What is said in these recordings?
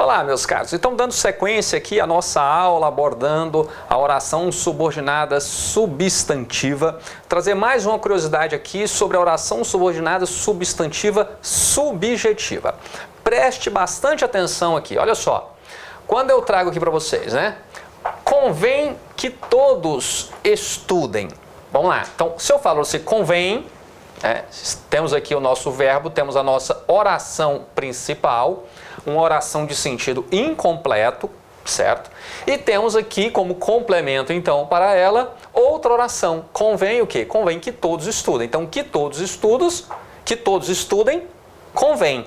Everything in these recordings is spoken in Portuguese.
Olá, meus caros. Então, dando sequência aqui à nossa aula abordando a oração subordinada substantiva, trazer mais uma curiosidade aqui sobre a oração subordinada substantiva subjetiva. Preste bastante atenção aqui. Olha só. Quando eu trago aqui para vocês, né? Convém que todos estudem. Vamos lá. Então, se eu falo assim, convém, temos aqui o nosso verbo, temos a nossa oração principal, uma oração de sentido incompleto, certo? E temos aqui como complemento, então, para ela, outra oração. Convém o quê? Convém que todos estudem. Então, que todos estudem, convém.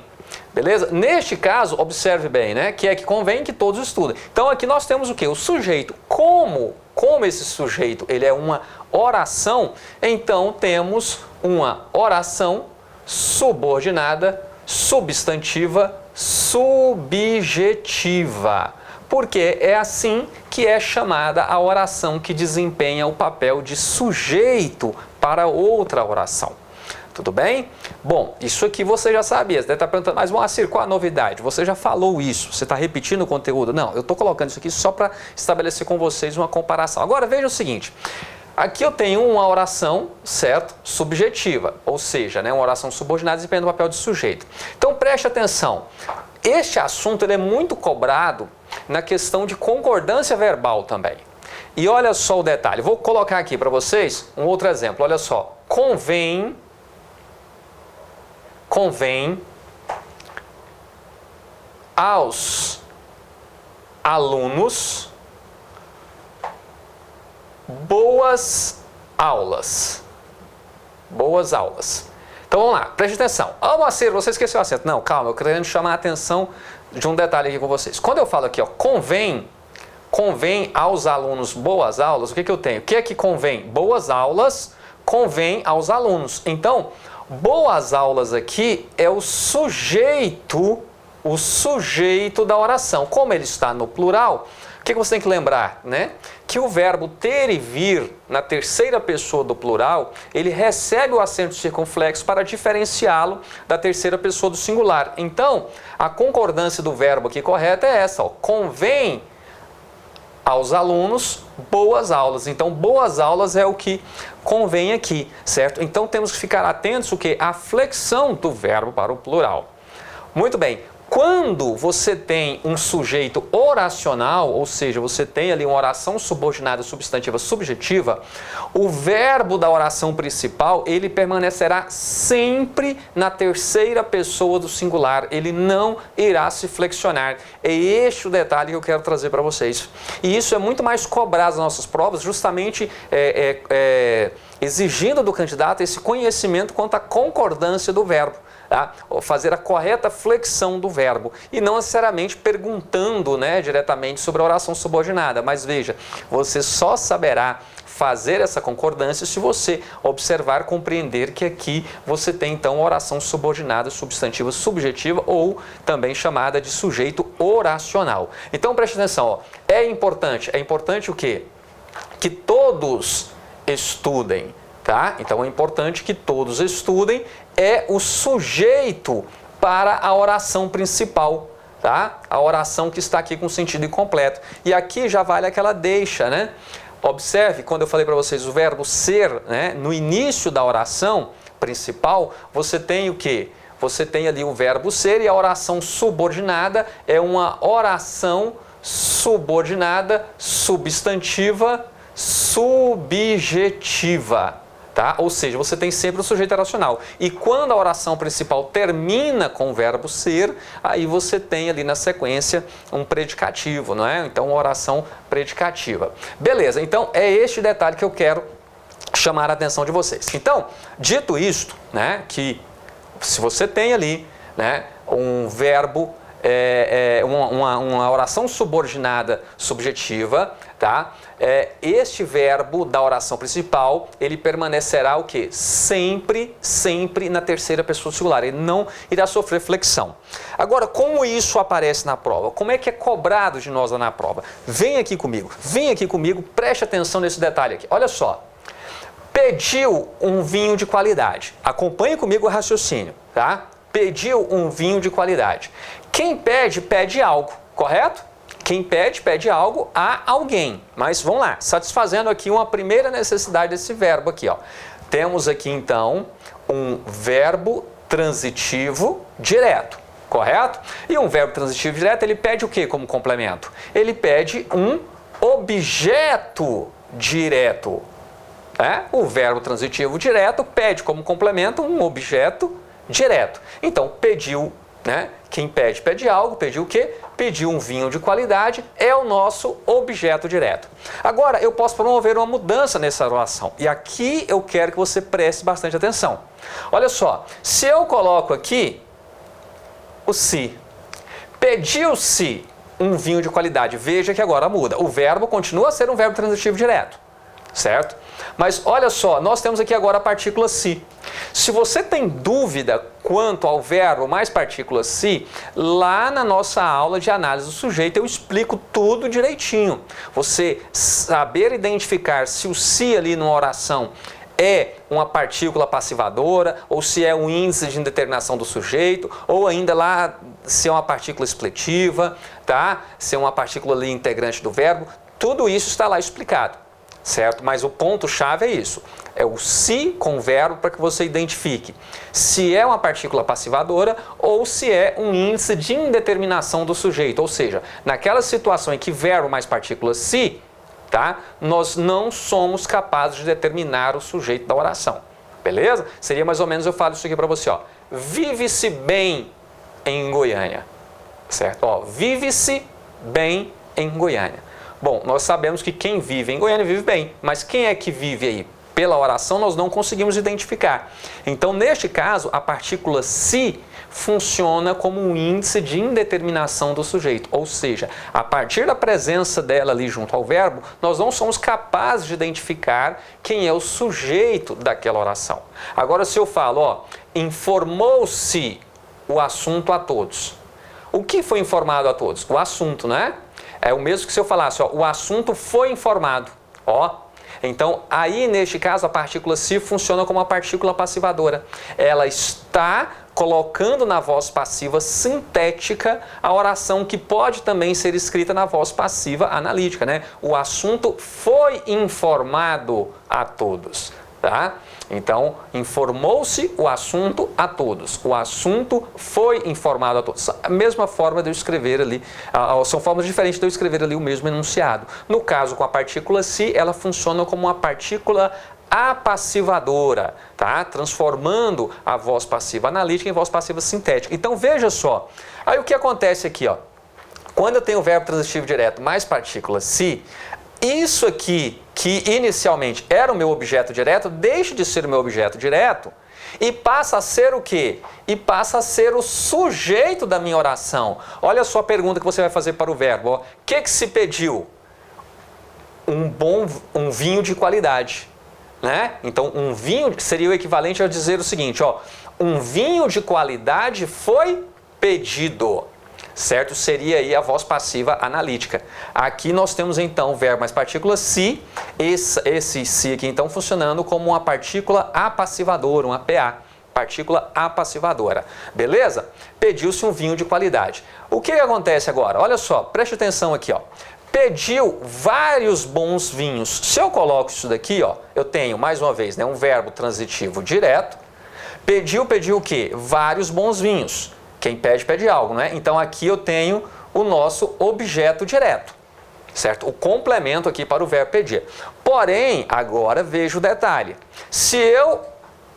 Beleza? Neste caso, observe bem, né? Que é que convém que todos estudem. Então, aqui nós temos o quê? O sujeito. Como esse sujeito ele é uma oração, então temos uma oração subordinada, substantiva, subjetiva. Porque é assim que é chamada a oração que desempenha o papel de sujeito para outra oração. Tudo bem? Bom, isso aqui você já sabia. Você deve estar perguntando, mas Moacir, qual a novidade? Você já falou isso, você está repetindo o conteúdo? Não, eu estou colocando isso aqui só para estabelecer com vocês uma comparação. Agora veja o seguinte, aqui eu tenho uma oração, certo? Subjetiva, ou seja, né, uma oração subordinada desempenhando o papel de sujeito. Então preste atenção, este assunto ele é muito cobrado na questão de concordância verbal também. E olha só o detalhe, vou colocar aqui para vocês um outro exemplo, olha só, convém aos alunos boas aulas. Boas aulas. Então vamos lá, preste atenção. Ah, Moacir, você esqueceu o acento. Não, calma, eu quero chamar a atenção de um detalhe aqui com vocês. Quando eu falo aqui, ó, convém aos alunos boas aulas, o que eu tenho? O que é que convém? Boas aulas, convém aos alunos. Então, boas aulas aqui é o sujeito da oração. Como ele está no plural, o que você tem que lembrar, né? Que o verbo ter e vir na terceira pessoa do plural, ele recebe o acento circunflexo para diferenciá-lo da terceira pessoa do singular. Então, a concordância do verbo aqui correta é essa, ó, convém aos alunos boas aulas. Então, boas aulas é o que convém aqui, certo? Então, temos que ficar atentos o quê? A flexão do verbo para o plural. Muito bem. Quando você tem um sujeito oracional, ou seja, você tem ali uma oração subordinada substantiva subjetiva, o verbo da oração principal, ele permanecerá sempre na terceira pessoa do singular, ele não irá se flexionar. É este o detalhe que eu quero trazer para vocês. E isso é muito mais cobrado nas nossas provas, justamente exigindo do candidato esse conhecimento quanto à concordância do verbo. Tá? Fazer a correta flexão do verbo e não necessariamente perguntando, né, diretamente sobre a oração subordinada, mas veja, você só saberá fazer essa concordância se você observar, compreender que aqui você tem então oração subordinada substantiva subjetiva ou também chamada de sujeito oracional. Então preste atenção, ó, é importante o quê? Que todos estudem. Tá? Então é importante que todos estudem, é o sujeito para a oração principal, tá? A oração que está aqui com sentido incompleto. E aqui já vale aquela deixa, né? Observe, quando eu falei para vocês o verbo ser, né? No início da oração principal, você tem o quê? Você tem ali o verbo ser e a oração subordinada é uma oração subordinada, substantiva, subjetiva. Tá? Ou seja, você tem sempre o sujeito oracional. E quando a oração principal termina com o verbo ser, aí você tem ali na sequência um predicativo, não é? Então, uma oração predicativa. Beleza, então é este detalhe que eu quero chamar a atenção de vocês. Então, dito isto, né, que se você tem ali, né, um verbo, uma oração subordinada subjetiva, tá? Este verbo da oração principal, ele permanecerá o quê? Sempre na terceira pessoa singular. Ele não irá sofrer flexão. Agora, como isso aparece na prova? Como é que é cobrado de nós lá na prova? Vem aqui comigo, preste atenção nesse detalhe aqui. Olha só. Pediu um vinho de qualidade. Acompanhe comigo o raciocínio, tá? Pediu um vinho de qualidade. Quem pede, pede algo. correto? Quem pede, pede algo a alguém. Mas vamos lá, satisfazendo aqui uma primeira necessidade desse verbo aqui, ó. Temos aqui então um verbo transitivo direto, correto? E um verbo transitivo direto, ele pede o que como complemento? Ele pede um objeto direto. O verbo transitivo direto pede como complemento um objeto direto. Então, pediu, quem pede, pede algo, pediu o quê? Pediu um vinho de qualidade, é o nosso objeto direto. Agora, eu posso promover uma mudança nessa oração. E aqui eu quero que você preste bastante atenção. Olha só, se eu coloco aqui o se, pediu-se um vinho de qualidade, veja que agora muda. O verbo continua a ser um verbo transitivo direto, certo? Mas olha só, nós temos aqui agora a partícula se. Se você tem dúvida quanto ao verbo mais partícula se, lá na nossa aula de análise do sujeito eu explico tudo direitinho. Você saber identificar se o se ali numa oração é uma partícula passivadora, ou se é um índice de indeterminação do sujeito, ou ainda lá se é uma partícula expletiva, tá? Se é uma partícula ali integrante do verbo, tudo isso está lá explicado, certo? Mas o ponto-chave é isso, é o se com o verbo para que você identifique se é uma partícula passivadora ou se é um índice de indeterminação do sujeito, ou seja, naquela situação em que verbo mais partícula se, tá? Nós não somos capazes de determinar o sujeito da oração, beleza? Seria mais ou menos, eu falo isso aqui para você, ó. Vive-se bem em Goiânia, certo? Ó, vive-se bem em Goiânia. Bom, nós sabemos que quem vive em Goiânia vive bem, mas quem é que vive aí? Pela oração nós não conseguimos identificar. Então, neste caso, a partícula se funciona como um índice de indeterminação do sujeito, ou seja, a partir da presença dela ali junto ao verbo, nós não somos capazes de identificar quem é o sujeito daquela oração. Agora, se eu falo, ó, informou-se o assunto a todos. O que foi informado a todos? O assunto, né? É o mesmo que se eu falasse, ó, o assunto foi informado, ó. Então, aí neste caso, a partícula se funciona como uma partícula passivadora. Ela está colocando na voz passiva sintética a oração que pode também ser escrita na voz passiva analítica, né? O assunto foi informado a todos, tá? Então, informou-se o assunto a todos. O assunto foi informado a todos. A mesma forma de eu escrever ali, são formas diferentes de eu escrever ali o mesmo enunciado. No caso, com a partícula se, ela funciona como uma partícula apassivadora, tá? Transformando a voz passiva analítica em voz passiva sintética. Então, veja só. Aí o que acontece aqui, ó? Quando eu tenho o verbo transitivo direto mais partícula se, isso aqui, que inicialmente era o meu objeto direto, deixa de ser o meu objeto direto e passa a ser o quê? E passa a ser o sujeito da minha oração. Olha só a pergunta que você vai fazer para o verbo. O que se pediu? Um vinho de qualidade, né? Então, um vinho seria o equivalente a dizer o seguinte, ó, um vinho de qualidade foi pedido. Certo? Seria aí a voz passiva analítica. Aqui nós temos então o verbo mais partícula se, esse se aqui então funcionando como uma partícula apassivadora, uma PA, partícula apassivadora. Beleza? Pediu-se um vinho de qualidade. O que acontece agora? Olha só, preste atenção aqui, ó. Pediu vários bons vinhos. Se eu coloco isso daqui, ó, eu tenho mais uma vez, né, um verbo transitivo direto. Pediu o quê? Vários bons vinhos. Quem pede, pede algo, né? Então, aqui eu tenho o nosso objeto direto, certo? O complemento aqui para o verbo pedir. Porém, agora veja o detalhe. Se eu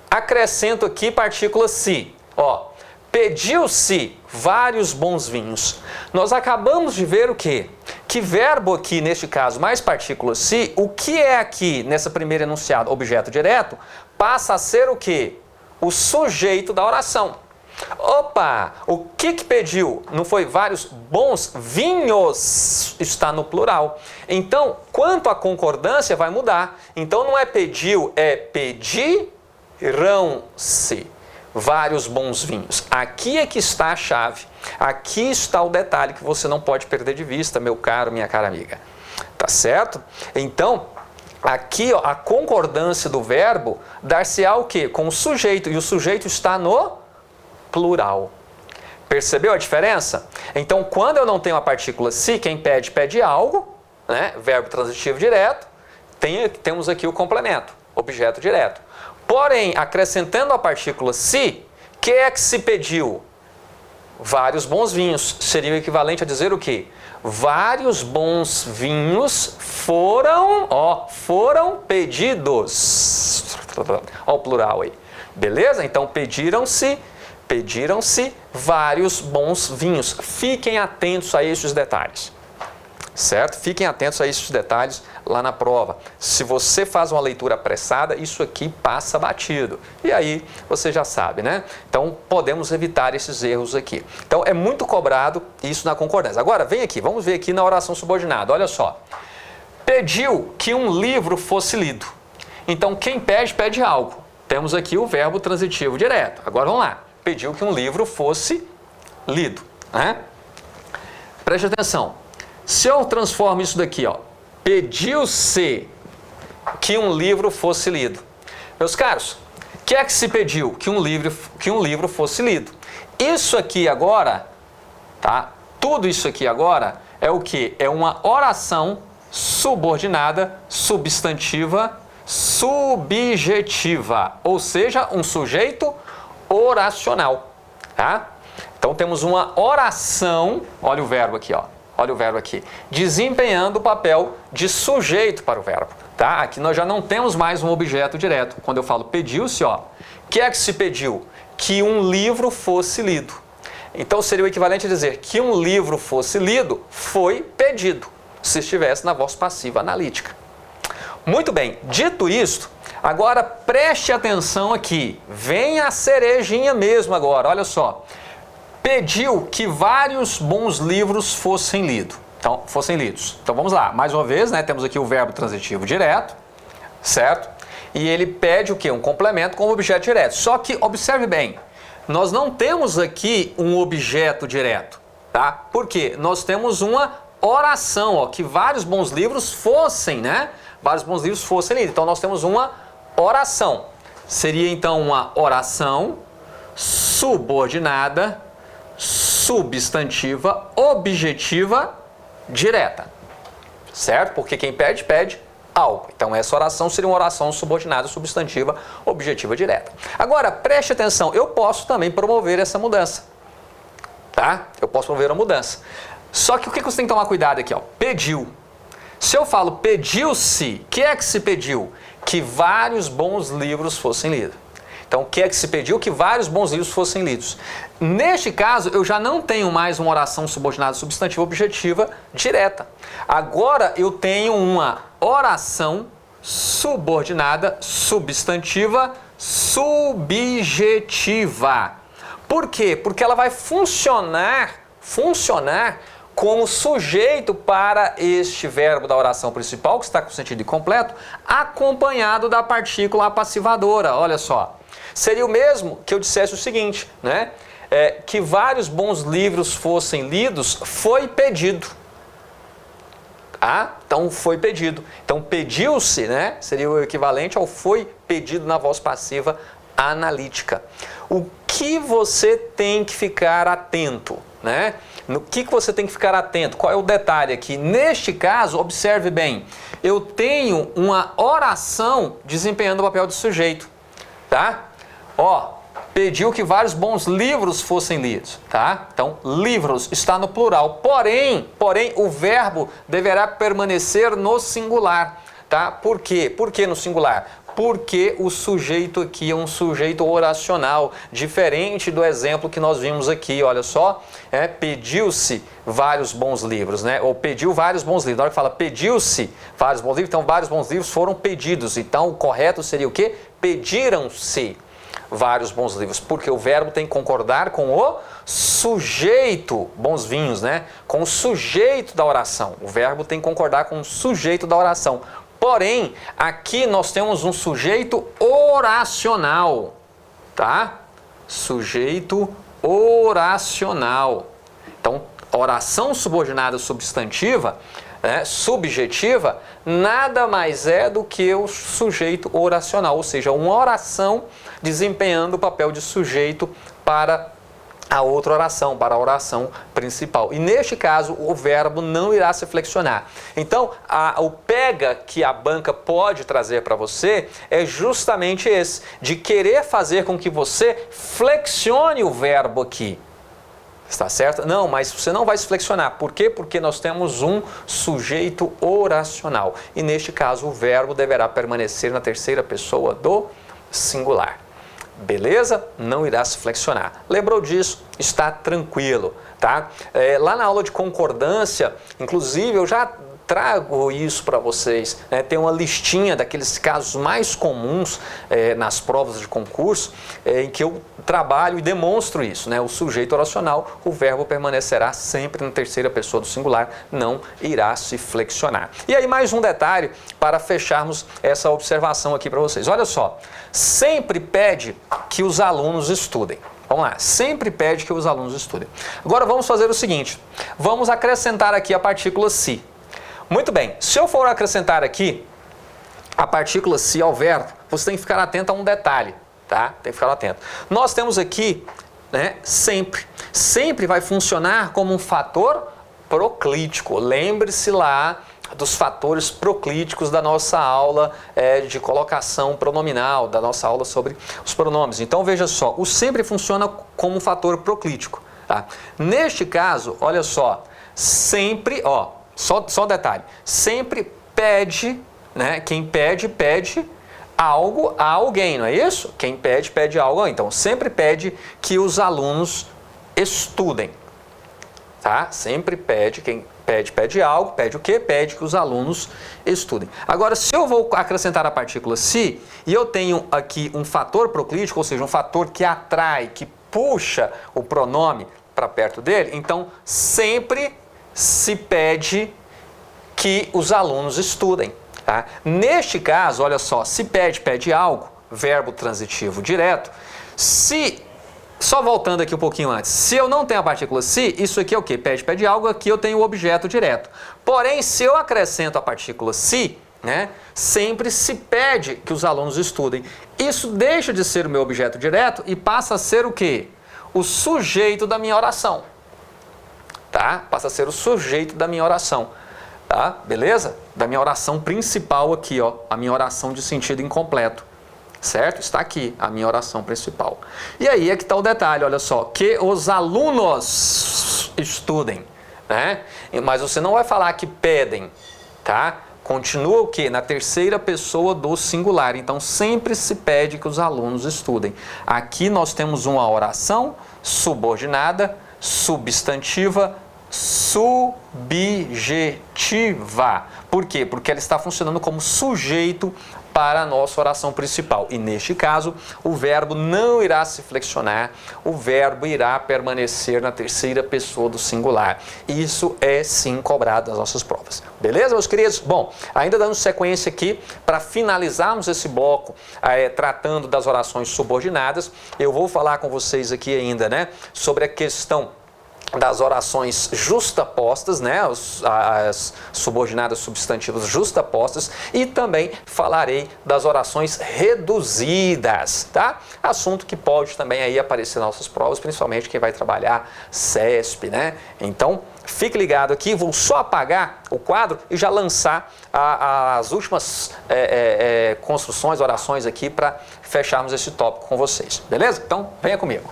acrescento aqui partícula se, ó, pediu-se vários bons vinhos. Nós acabamos de ver o quê? Que verbo aqui, neste caso, mais partícula se, o que é aqui, nessa primeira enunciado, objeto direto, passa a ser o quê? O sujeito da oração. Opa, o que pediu? Não foi vários bons vinhos? Está no plural. Então, quanto à concordância, vai mudar. Então, não é pediu, é pedirão-se vários bons vinhos. Aqui é que está a chave. Aqui está o detalhe que você não pode perder de vista, meu caro, minha cara amiga. Tá certo? Então, aqui, ó, a concordância do verbo dar-se-á o quê? Com o sujeito. E o sujeito está no plural. Percebeu a diferença? Então, quando eu não tenho a partícula se, quem pede, pede algo, né? Verbo transitivo direto, temos aqui o complemento, objeto direto. Porém, acrescentando a partícula se, que é que se pediu? Vários bons vinhos. Seria o equivalente a dizer o quê? Vários bons vinhos foram pedidos. Olha o plural aí. Beleza? Então, pediram-se vários bons vinhos. Fiquem atentos a esses detalhes. Certo? Fiquem atentos a esses detalhes lá na prova. Se você faz uma leitura apressada, isso aqui passa batido. E aí, você já sabe, né? Então, podemos evitar esses erros aqui. Então, é muito cobrado isso na concordância. Agora, vem aqui, vamos ver aqui na oração subordinada. Olha só. Pediu que um livro fosse lido. Então, quem pede, pede algo. Temos aqui o verbo transitivo direto. Agora, vamos lá. Pediu que um livro fosse lido, né? Preste atenção. Se eu transformo isso daqui, ó, pediu-se que um livro fosse lido. Meus caros, o que é que se pediu? Que um livro fosse lido. Isso aqui agora, tá? Tudo isso aqui agora é o que? É uma oração subordinada, substantiva, subjetiva, ou seja, um sujeito oracional, tá? Então temos uma oração, olha o verbo aqui, ó. Olha o verbo aqui, desempenhando o papel de sujeito para o verbo, tá? Aqui nós já não temos mais um objeto direto. Quando eu falo pediu-se, ó, o que é que se pediu? Que um livro fosse lido. Então seria o equivalente a dizer que um livro fosse lido foi pedido, se estivesse na voz passiva analítica. Muito bem, dito isto, agora preste atenção aqui, vem a cerejinha mesmo agora, olha só. Pediu que vários bons livros fossem lidos. Então, vamos lá, mais uma vez, né? Temos aqui o verbo transitivo direto, certo? E ele pede o quê? Um complemento com o objeto direto. Só que, observe bem, nós não temos aqui um objeto direto, tá? Por quê? Nós temos uma oração, ó, que vários bons livros fossem, né? Vários bons livros fossem lidos. Então, nós temos uma oração. Seria, então, uma oração subordinada, substantiva, objetiva, direta, certo? Porque quem pede, pede algo. Então essa oração seria uma oração subordinada, substantiva, objetiva, direta. Agora, preste atenção, eu posso também promover essa mudança, tá? Eu posso promover a mudança. Só que o que você tem que tomar cuidado aqui, ó? Pediu. Se eu falo pediu-se, o que é que se pediu? Que vários bons livros fossem lidos. Então, o que é que se pediu? Que vários bons livros fossem lidos. Neste caso, eu já não tenho mais uma oração subordinada substantiva objetiva direta. Agora, eu tenho uma oração subordinada substantiva subjetiva. Por quê? Porque ela vai funcionar como sujeito para este verbo da oração principal, que está com sentido incompleto, acompanhado da partícula apassivadora. Olha só. Seria o mesmo que eu dissesse o seguinte, né? Que vários bons livros fossem lidos foi pedido. Ah, então foi pedido. Então pediu-se, né? Seria o equivalente ao foi pedido na voz passiva analítica. O que você tem que ficar atento, né? No que você tem que ficar atento? Qual é o detalhe aqui? Neste caso, observe bem, eu tenho uma oração desempenhando o papel de sujeito, tá? Ó, pediu que vários bons livros fossem lidos, tá? Então, livros está no plural, porém, o verbo deverá permanecer no singular, tá? Por quê? Por que no singular? Porque o sujeito aqui é um sujeito oracional, diferente do exemplo que nós vimos aqui, olha só, pediu-se vários bons livros, né? Ou pediu vários bons livros. Na hora que fala pediu-se vários bons livros, então vários bons livros foram pedidos. Então, o correto seria o quê? Pediram-se vários bons livros, porque o verbo tem que concordar com o sujeito, bons vinhos, né? Com o sujeito da oração. O verbo tem que concordar com o sujeito da oração. Porém, aqui nós temos um sujeito oracional, tá? Sujeito oracional. Então, oração subordinada substantiva, né, subjetiva, nada mais é do que o sujeito oracional, ou seja, uma oração desempenhando o papel de sujeito para a outra oração, para a oração principal. E neste caso, o verbo não irá se flexionar. Então, o pega que a banca pode trazer para você é justamente esse, de querer fazer com que você flexione o verbo aqui. Está certo? Não, mas você não vai se flexionar. Por quê? Porque nós temos um sujeito oracional. E neste caso, o verbo deverá permanecer na terceira pessoa do singular. Beleza? Não irá se flexionar. Lembrou disso? Está tranquilo, tá? Lá na aula de concordância, inclusive, eu já trago isso para vocês, né? Tem uma listinha daqueles casos mais comuns nas provas de concurso, em que eu trabalho e demonstro isso, né? O sujeito oracional, o verbo permanecerá sempre na terceira pessoa do singular, não irá se flexionar. E aí mais um detalhe para fecharmos essa observação aqui para vocês. Olha só, sempre pede que os alunos estudem. Vamos lá, sempre pede que os alunos estudem. Agora vamos fazer o seguinte, vamos acrescentar aqui a partícula se. Muito bem, se eu for acrescentar aqui a partícula se ao verbo, você tem que ficar atento a um detalhe, tá? Tem que ficar atento. Nós temos aqui, né, sempre. Sempre vai funcionar como um fator proclítico. Lembre-se lá dos fatores proclíticos da nossa aula de colocação pronominal, da nossa aula sobre os pronomes. Então veja só, o sempre funciona como um fator proclítico, tá? Neste caso, olha só, sempre, ó, só um detalhe, sempre pede, né? Quem pede, pede algo a alguém, não é isso? Quem pede, pede algo a alguém. Então, sempre pede que os alunos estudem, tá? Sempre pede, quem pede, pede algo, pede o quê? Pede que os alunos estudem. Agora, se eu vou acrescentar a partícula se, e eu tenho aqui um fator proclítico, ou seja, um fator que atrai, que puxa o pronome para perto dele, então, sempre se pede que os alunos estudem. Tá? Neste caso, olha só, se pede, pede algo, verbo transitivo direto. Se, só voltando aqui um pouquinho antes, se eu não tenho a partícula se, isso aqui é o quê? Pede, pede algo, aqui eu tenho o objeto direto. Porém, se eu acrescento a partícula se, né, sempre se pede que os alunos estudem. Isso deixa de ser o meu objeto direto e passa a ser o quê? O sujeito da minha oração. Tá? Passa a ser o sujeito da minha oração, tá? Beleza? Da minha oração principal aqui, ó, a minha oração de sentido incompleto, certo? Está aqui a minha oração principal. E aí é que está o detalhe, olha só, que os alunos estudem, né? Mas você não vai falar que pedem, tá? Continua o quê? Na terceira pessoa do singular. Então, sempre se pede que os alunos estudem. Aqui nós temos uma oração subordinada, substantiva, subjetiva. Por quê? Porque ela está funcionando como sujeito para a nossa oração principal. E neste caso, o verbo não irá se flexionar, o verbo irá permanecer na terceira pessoa do singular. Isso é sim cobrado nas nossas provas. Beleza, meus queridos? Bom, ainda dando sequência aqui, para finalizarmos esse bloco tratando das orações subordinadas, eu vou falar com vocês aqui ainda, né, sobre a questão das orações justapostas, né, as subordinadas substantivas justapostas, e também falarei das orações reduzidas, tá? Assunto que pode também aí aparecer nas nossas provas, principalmente quem vai trabalhar CESP, né? Então, fique ligado aqui, vou só apagar o quadro e já lançar as últimas construções, orações aqui para fecharmos esse tópico com vocês, beleza? Então, venha comigo.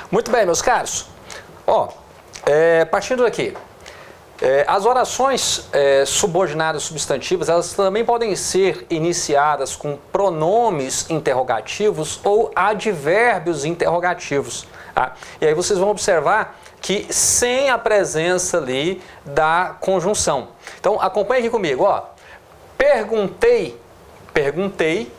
Muito bem, meus caros. Ó, partindo daqui, as orações subordinadas substantivas, elas também podem ser iniciadas com pronomes interrogativos ou advérbios interrogativos. Tá? E aí vocês vão observar que sem a presença ali da conjunção. Então, acompanhe aqui comigo, ó. Perguntei,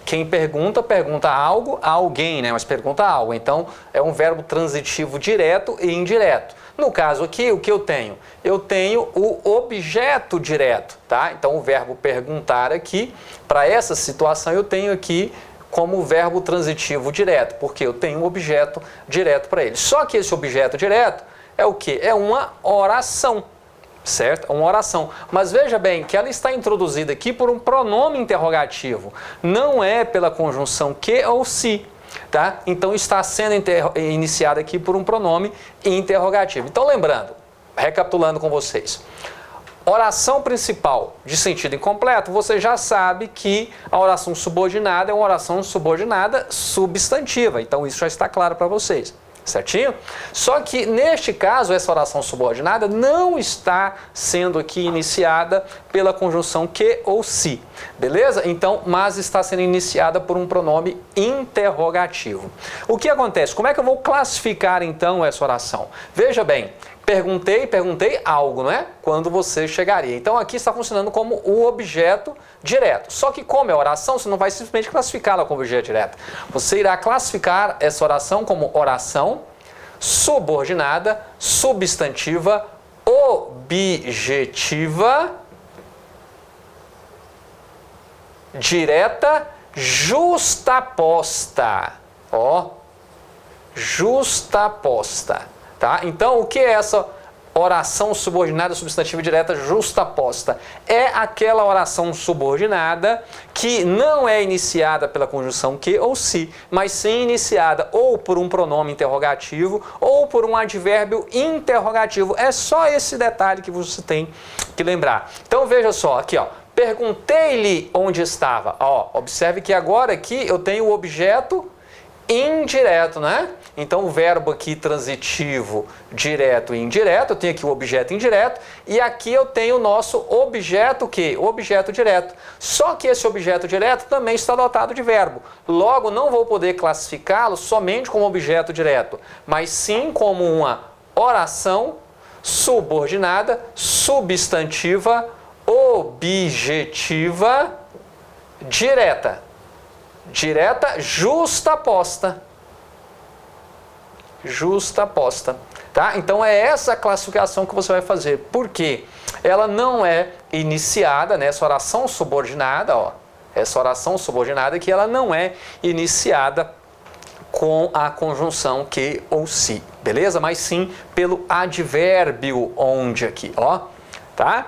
quem pergunta, pergunta algo a alguém, né? Mas pergunta algo. Então, é um verbo transitivo direto e indireto. No caso aqui, o que eu tenho? Eu tenho o objeto direto, tá? Então, o verbo perguntar aqui, para essa situação, eu tenho aqui como verbo transitivo direto, porque eu tenho um objeto direto para ele. Só que esse objeto direto é o quê? É uma oração, certo? Uma oração. Mas veja bem que ela está introduzida aqui por um pronome interrogativo, não é pela conjunção que ou se, tá? Então está sendo iniciada aqui por um pronome interrogativo. Então lembrando, recapitulando com vocês, oração principal de sentido incompleto, você já sabe que a oração subordinada é uma oração subordinada substantiva. Então isso já está claro para vocês, certinho? Só que neste caso, essa oração subordinada não está sendo aqui iniciada pela conjunção que ou se, beleza? Então, mas está sendo iniciada por um pronome interrogativo. O que acontece? Como é que eu vou classificar então essa oração? Veja bem, perguntei algo, não é? Quando você chegaria. Então aqui está funcionando como o objeto direto. Só que como é oração, você não vai simplesmente classificá-la como objeto direto. Você irá classificar essa oração como oração subordinada, substantiva, objetiva, direta, justaposta. Ó, justaposta. Tá? Então, o que é essa oração subordinada, substantiva direta justaposta? É aquela oração subordinada que não é iniciada pela conjunção que ou se, mas sim iniciada ou por um pronome interrogativo ou por um advérbio interrogativo. É só esse detalhe que você tem que lembrar. Então, veja só, aqui, ó. Perguntei-lhe onde estava. Ó, observe que agora aqui eu tenho o objeto indireto, né? Então o verbo aqui transitivo, direto e indireto, eu tenho aqui o objeto indireto e aqui eu tenho o nosso objeto o quê? O objeto direto. Só que esse objeto direto também está dotado de verbo. Logo, não vou poder classificá-lo somente como objeto direto, mas sim como uma oração subordinada, substantiva, objetiva, direta. Direta, justaposta. Justaposta, tá? Então é essa a classificação que você vai fazer. Por quê? Ela não é iniciada, né? Essa oração subordinada, ó. Essa oração subordinada que ela não é iniciada com a conjunção que ou se, beleza? Mas sim pelo advérbio onde aqui, ó, tá?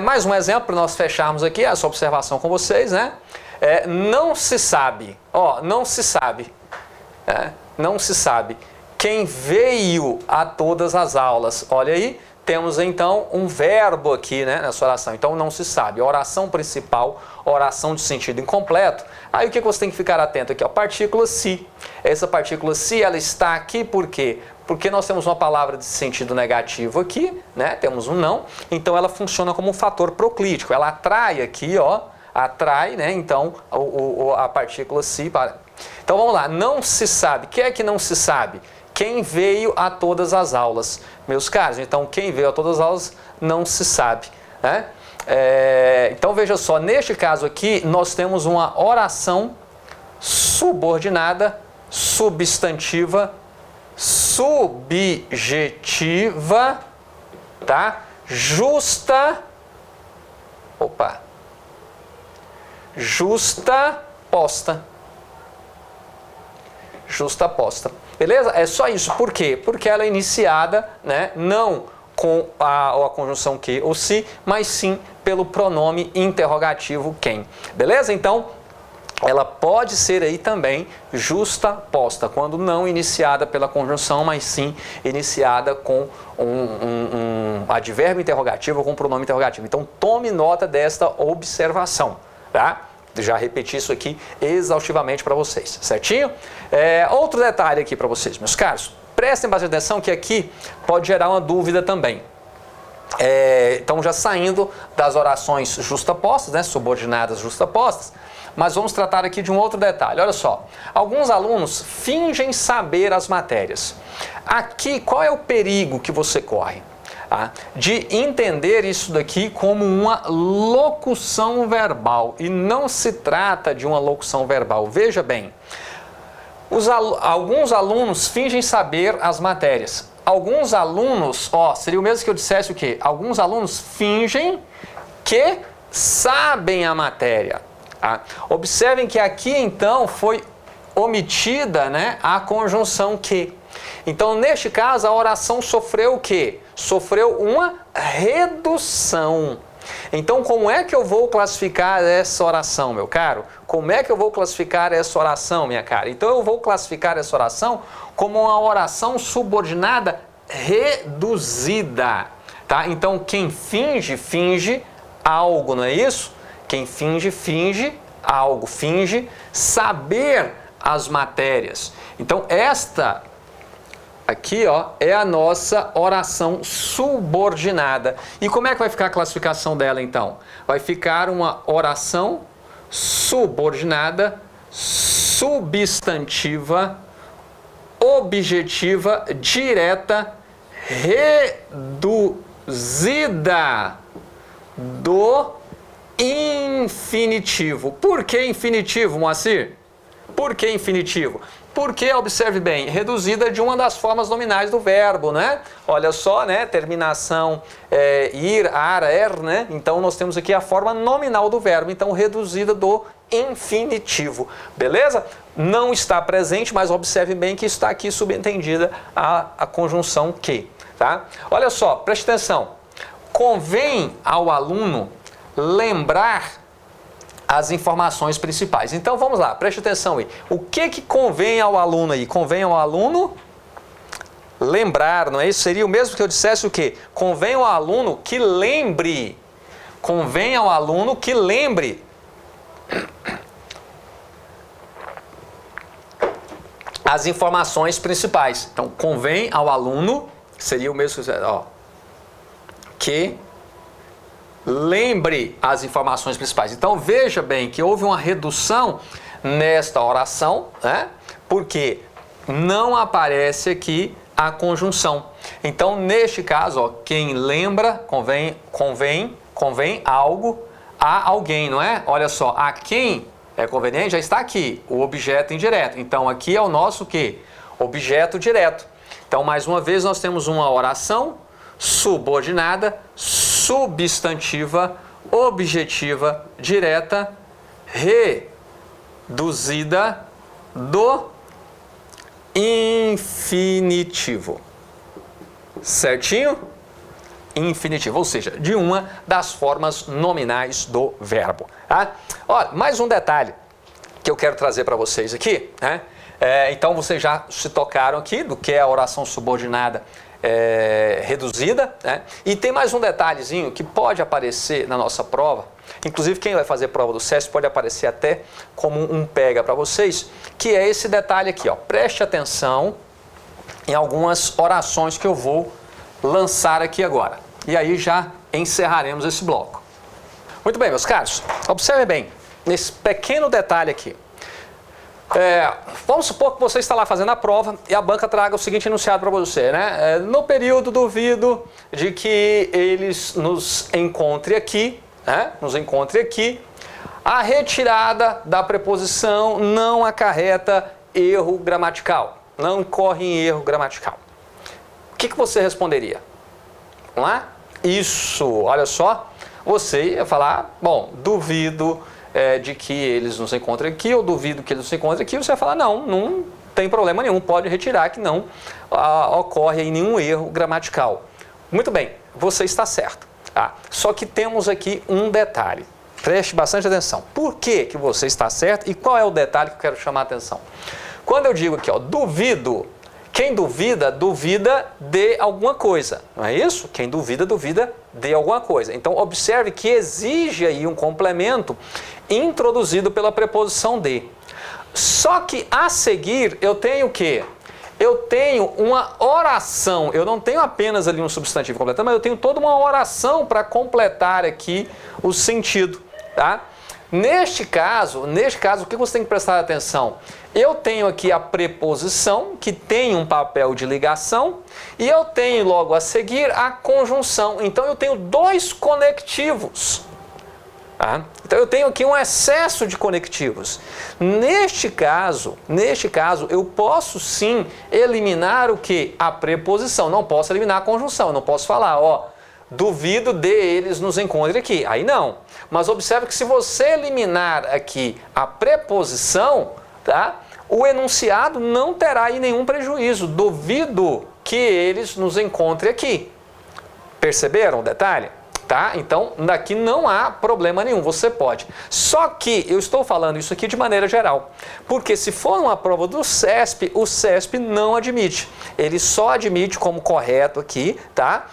Mais um exemplo para nós fecharmos aqui essa observação com vocês, né? Não se sabe, ó, não se sabe, não se sabe quem veio a todas as aulas. Olha aí, temos então um verbo aqui, né, nessa oração. Então não se sabe. A oração principal, oração de sentido incompleto. Aí o que você tem que ficar atento aqui? A partícula se. Essa partícula se, ela está aqui por quê? Porque nós temos uma palavra de sentido negativo aqui, né? Temos um não. Então ela funciona como um fator proclítico. Ela atrai aqui, ó, atrai, né? Então a partícula se para. Então vamos lá. Não se sabe. O que é que não se sabe? Quem veio a todas as aulas, meus caros. Então, quem veio a todas as aulas não se sabe, né? Então, veja só, neste caso aqui, nós temos uma oração subordinada, substantiva, subjetiva, tá? Justaposta. Justaposta. Beleza? É só isso. Por quê? Porque ela é iniciada, né, não com a conjunção que ou se, mas sim pelo pronome interrogativo quem. Beleza? Então, ela pode ser aí também justaposta, quando não iniciada pela conjunção, mas sim iniciada com um advérbio interrogativo ou com um pronome interrogativo. Então, tome nota desta observação, tá? Já repeti isso aqui exaustivamente para vocês, certinho? Outro detalhe aqui para vocês, meus caros. Prestem bastante atenção que aqui pode gerar uma dúvida também. Então, já saindo das orações justapostas, né, subordinadas justapostas, mas vamos tratar aqui de um outro detalhe. Olha só, alguns alunos fingem saber as matérias. Aqui, qual é o perigo que você corre? De entender isso daqui como uma locução verbal, e não se trata de uma locução verbal. Veja bem, alguns alunos fingem saber as matérias. Alguns alunos, seria o mesmo que eu dissesse o quê? Alguns alunos fingem que sabem a matéria. Observem que aqui então foi omitida, né, a conjunção que. Então, neste caso, a oração sofreu o quê? Sofreu uma redução. Então, como é que eu vou classificar essa oração, meu caro? Como é que eu vou classificar essa oração, minha cara? Então, eu vou classificar essa oração como uma oração subordinada reduzida, tá? Então, quem finge, finge algo, não é isso? Quem finge, finge algo, finge saber as matérias. Então, esta aqui, ó, é a nossa oração subordinada. E como é que vai ficar a classificação dela, então? Vai ficar uma oração subordinada, substantiva, objetiva, direta, reduzida do infinitivo. Por que infinitivo, Moacir? Por que infinitivo? Porque, observe bem, reduzida de uma das formas nominais do verbo, né? Olha só, né? Terminação ir, ar, er, né? Então, nós temos aqui a forma nominal do verbo. Então, reduzida do infinitivo. Beleza? Não está presente, mas observe bem que está aqui subentendida a conjunção que, tá? Olha só, preste atenção. Convém ao aluno lembrar as informações principais. Então vamos lá, preste atenção aí. O que convém ao aluno aí? Convém ao aluno lembrar, não é isso? Seria o mesmo que eu dissesse o quê? Convém ao aluno que lembre. Convém ao aluno que lembre as informações principais. Então convém ao aluno, seria o mesmo que lembre as informações principais. Então veja bem que houve uma redução nesta oração, né? Porque não aparece aqui a conjunção. Então neste caso, ó, quem lembra, convém algo a alguém, não é? Olha só, a quem é conveniente já está aqui, o objeto indireto. Então aqui é o nosso quê? Objeto direto. Então mais uma vez nós temos uma oração subordinada, substantiva, objetiva, direta, reduzida do infinitivo. Certinho? Infinitivo, ou seja, de uma das formas nominais do verbo. Tá? Olha, mais um detalhe que eu quero trazer para vocês aqui, né? Então vocês já se tocaram aqui do que é a oração subordinada reduzida, né? E tem mais um detalhezinho que pode aparecer na nossa prova, inclusive quem vai fazer prova do SESC pode aparecer até como um pega para vocês, que é esse detalhe aqui, ó. Preste atenção em algumas orações que eu vou lançar aqui agora, e aí já encerraremos esse bloco. Muito bem, meus caros, observe bem nesse pequeno detalhe aqui. Vamos supor que você está lá fazendo a prova e a banca traga o seguinte enunciado para você, né? No período duvido de que eles nos encontrem aqui, né? Nos encontre aqui, a retirada da preposição não acarreta erro gramatical, não incorre em erro gramatical. O que você responderia? Vamos lá? Isso, olha só, você ia falar, bom, duvido de que eles nos encontrem aqui, eu duvido que eles nos encontrem aqui, você vai falar, não tem problema nenhum, pode retirar que não ocorre aí nenhum erro gramatical. Muito bem, você está certo. Tá? Só que temos aqui um detalhe, preste bastante atenção. Por que você está certo e qual é o detalhe que eu quero chamar a atenção? Quando eu digo aqui, ó, duvido, quem duvida, duvida de alguma coisa, não é isso? Quem duvida, duvida de alguma coisa. Então, observe que exige aí um complemento introduzido pela preposição de. Só que a seguir eu tenho o quê? Eu tenho uma oração, eu não tenho apenas ali um substantivo completando, mas eu tenho toda uma oração para completar aqui o sentido, tá? Neste caso, o que você tem que prestar atenção? Eu tenho aqui a preposição, que tem um papel de ligação, e eu tenho logo a seguir a conjunção. Então eu tenho dois conectivos. Tá? Então eu tenho aqui um excesso de conectivos. Neste caso, eu posso sim eliminar o que? A preposição. Não posso eliminar a conjunção. Eu não posso falar, ó, duvido de eles nos encontrem aqui. Aí não. Mas observe que se você eliminar aqui a preposição, tá? O enunciado não terá aí nenhum prejuízo. Duvido que eles nos encontrem aqui. Perceberam o detalhe? Tá? Então, daqui não há problema nenhum, você pode. Só que eu estou falando isso aqui de maneira geral, porque se for uma prova do CESP, o CESP não admite. Ele só admite como correto aqui, tá?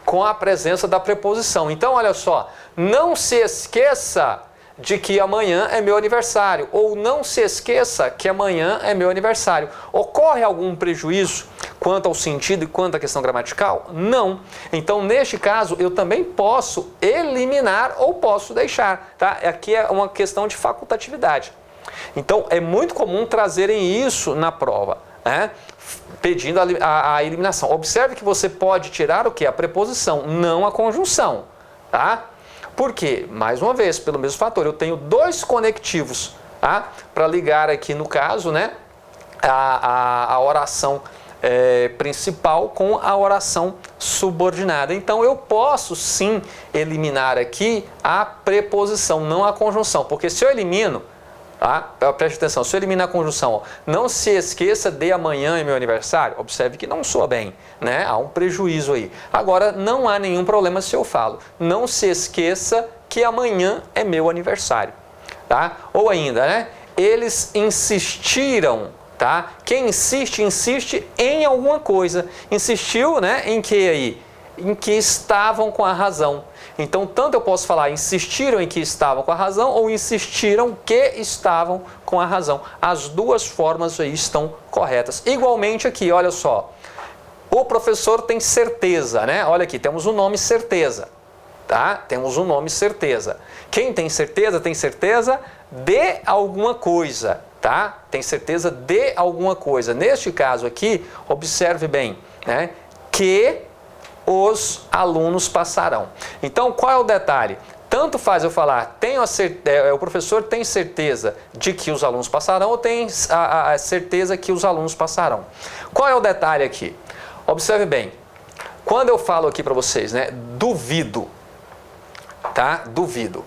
Com a presença da preposição. Então, olha só, não se esqueça de que amanhã é meu aniversário, ou não se esqueça que amanhã é meu aniversário. Ocorre algum prejuízo quanto ao sentido e quanto à questão gramatical? Não. Então, neste caso, eu também posso eliminar ou posso deixar, tá? Aqui é uma questão de facultatividade. Então, é muito comum trazerem isso na prova, né? Pedindo a eliminação. Observe que você pode tirar o quê? A preposição, não a conjunção, tá? Por quê? Mais uma vez, pelo mesmo fator, eu tenho dois conectivos, tá? Para ligar aqui, no caso, né, a oração principal com a oração subordinada. Então, eu posso sim eliminar aqui a preposição, não a conjunção, porque se eu elimino, tá? Preste atenção, se eu eliminar a conjunção, ó, não se esqueça de amanhã é meu aniversário, observe que não soa bem, né? Há um prejuízo aí. Agora, não há nenhum problema se eu falo, não se esqueça que amanhã é meu aniversário, tá? Ou ainda, né? Eles insistiram, tá? Quem insiste, insiste em alguma coisa. Insistiu, né? Em que aí? Em que estavam com a razão. Então, tanto eu posso falar insistiram em que estavam com a razão ou insistiram que estavam com a razão. As duas formas aí estão corretas. Igualmente aqui, olha só. O professor tem certeza, né? Olha aqui, temos o nome certeza, tá? Temos o nome certeza. Quem tem certeza de alguma coisa, tá? Tem certeza de alguma coisa. Neste caso aqui, observe bem, né? Que os alunos passarão. Então, qual é o detalhe? Tanto faz eu falar, o professor tem certeza de que os alunos passarão ou tem a certeza que os alunos passarão. Qual é o detalhe aqui? Observe bem, quando eu falo aqui para vocês, né, duvido, tá? Duvido.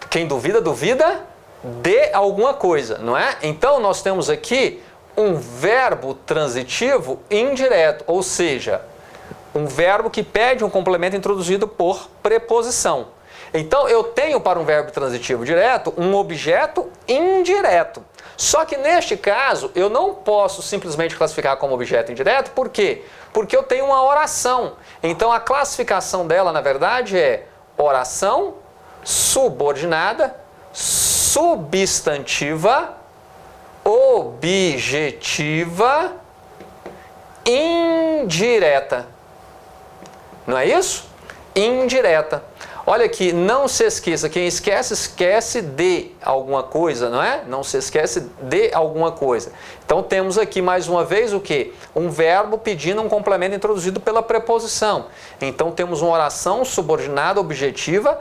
Quem duvida, duvida de alguma coisa, não é? Então, nós temos aqui um verbo transitivo indireto, ou seja, um verbo que pede um complemento introduzido por preposição. Então, eu tenho para um verbo transitivo direto um objeto indireto. Só que neste caso, eu não posso simplesmente classificar como objeto indireto, por quê? Porque eu tenho uma oração. Então, a classificação dela, na verdade, é oração subordinada, substantiva, objetiva, indireta. Não é isso? Indireta. Olha aqui, não se esqueça, quem esquece, esquece de alguma coisa, não é? Não se esquece de alguma coisa. Então temos aqui mais uma vez o quê? Um verbo pedindo um complemento introduzido pela preposição. Então temos uma oração subordinada, objetiva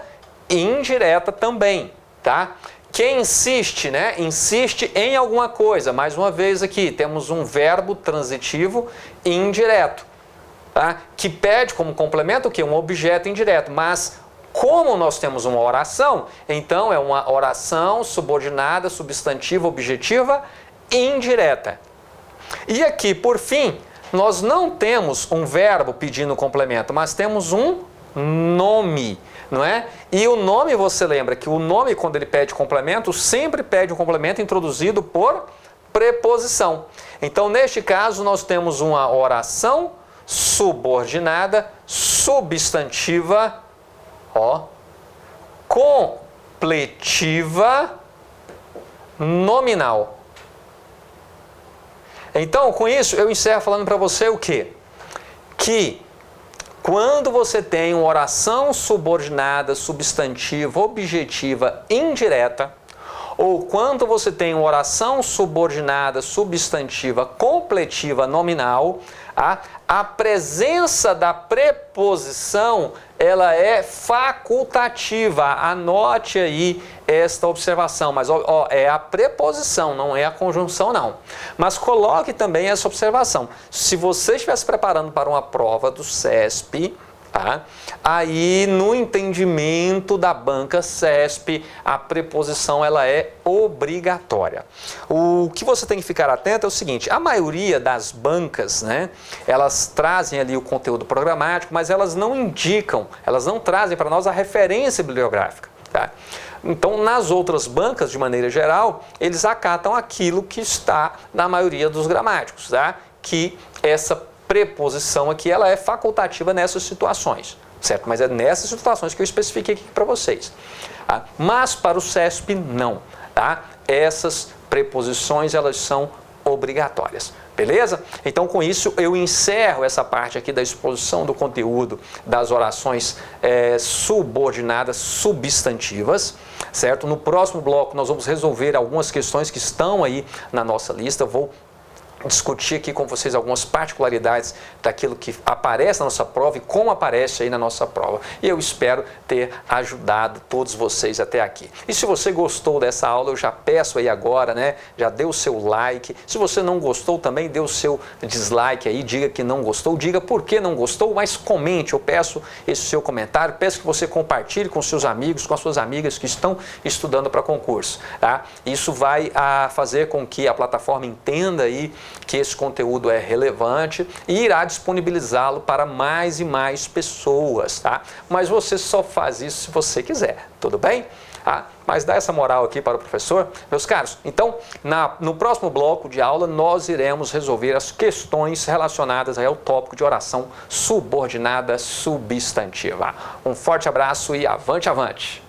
e indireta também, tá? Quem insiste, né? Insiste em alguma coisa. Mais uma vez aqui, temos um verbo transitivo indireto, tá? Que pede como complemento o quê? Um objeto indireto, mas como nós temos uma oração, então é uma oração subordinada, substantiva, objetiva, indireta. E aqui, por fim, nós não temos um verbo pedindo complemento, mas temos um nome, não é? E o nome, você lembra que o nome, quando ele pede complemento, sempre pede um complemento introduzido por preposição. Então, neste caso, nós temos uma oração subordinada, substantiva, completiva, nominal. Então, com isso, eu encerro falando para você o quê? Que quando você tem uma oração subordinada, substantiva, objetiva, indireta, ou quando você tem uma oração subordinada, substantiva, completiva, nominal, a presença da preposição, ela é facultativa. Anote aí esta observação, mas é a preposição, não é a conjunção não. Mas coloque também essa observação. Se você estiver se preparando para uma prova do CESP, Tá? Aí, no entendimento da banca CESP, a preposição ela é obrigatória. O que você tem que ficar atento é o seguinte: a maioria das bancas, né, elas trazem ali o conteúdo programático, mas elas não indicam, elas não trazem para nós a referência bibliográfica. Tá? Então, nas outras bancas, de maneira geral, eles acatam aquilo que está na maioria dos gramáticos, tá? Que essa preposição aqui ela é facultativa nessas situações, certo? Mas é nessas situações que eu especifiquei aqui para vocês. Tá? Mas para o CESP não, tá? Essas preposições elas são obrigatórias, beleza? Então com isso eu encerro essa parte aqui da exposição do conteúdo das orações subordinadas substantivas, certo? No próximo bloco nós vamos resolver algumas questões que estão aí na nossa lista. Vou discutir aqui com vocês algumas particularidades daquilo que aparece na nossa prova e como aparece aí na nossa prova. E eu espero ter ajudado todos vocês até aqui. E se você gostou dessa aula, eu já peço aí agora, né? Já dê o seu like. Se você não gostou também, dê o seu dislike aí, diga que não gostou, diga por que não gostou, mas comente. Eu peço esse seu comentário, peço que você compartilhe com seus amigos, com as suas amigas que estão estudando para concurso, tá? Isso vai fazer com que a plataforma entenda aí que esse conteúdo é relevante e irá disponibilizá-lo para mais e mais pessoas, tá? Mas você só faz isso se você quiser, tudo bem? Mas dá essa moral aqui para o professor, meus caros. Então, no próximo bloco de aula, nós iremos resolver as questões relacionadas ao tópico de oração subordinada substantiva. Um forte abraço e avante, avante!